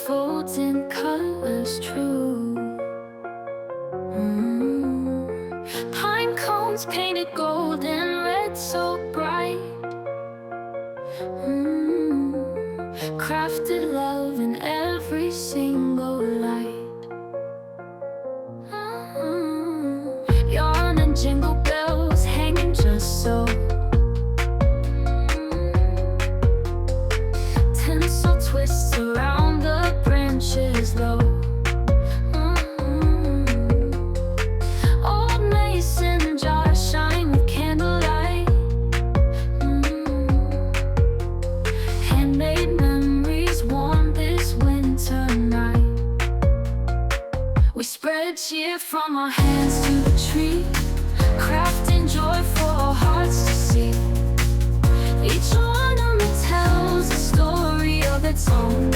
unfolds in colors true. Pine cones painted gold and red so bright. Crafted love in every single light. Yarn and jingle bells hanging just so. Tinsel twists around the branches low. Old mason jars shine with candlelight. Handmade memories warm this winter night. We spread cheer from our hands to the tree, crafting joy for our hearts to see. Each ornament tells a story of its own.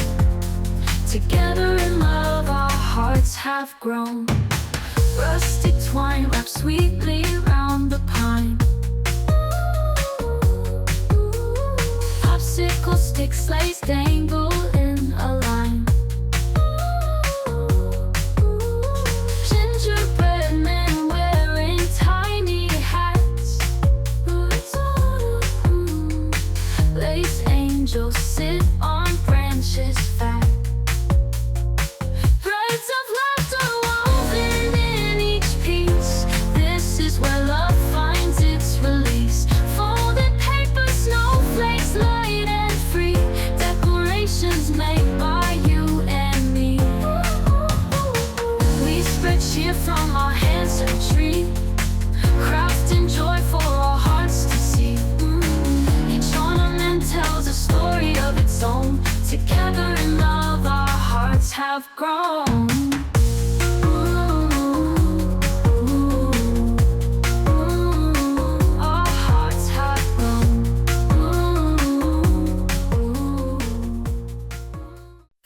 Together in love our hearts have grown. Rustic twine wrapped sweetly round the pine. Popsicle stick sleighs dangle in a line. Gingerbread men wearing tiny hats. Lace angels sit on branches fat. Threads of laughter woven in each piece. This is where love finds its release. Folded paper, snowflakes, light and free. Decorations made by you and me. We spread cheer from our hands to the tree, crafting joy for our hearts to see. Each ornament tells a story of its own. Together in love our hearts have grown. Our hearts have grown.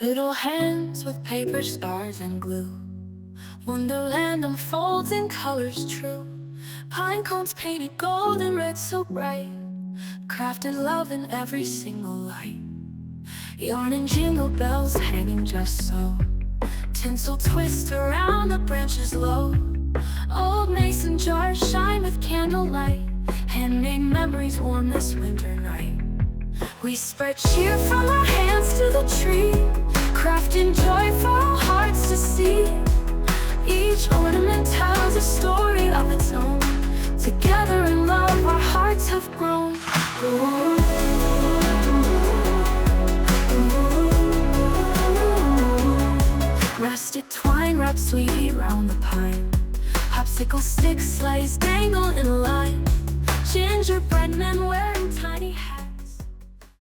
Little hands with paper, stars and glue. Wonderland unfolds in colors true. Pine cones painted gold and red so bright. Crafted love in every single light. Yarn and jingle bells hanging just so. Tinsel twists around the branches low. Old mason jars shine with candlelight. Handmade memories warm this winter night. We spread cheer from our hands to the tree, crafting joy for our hearts to see. Each ornament tells a story of its own. Together in love our hearts have grown. Rusted twine wrapped sweetly round the pine. Popsicle sticks sleighs dangle in a line. Gingerbread men wearing tiny hats.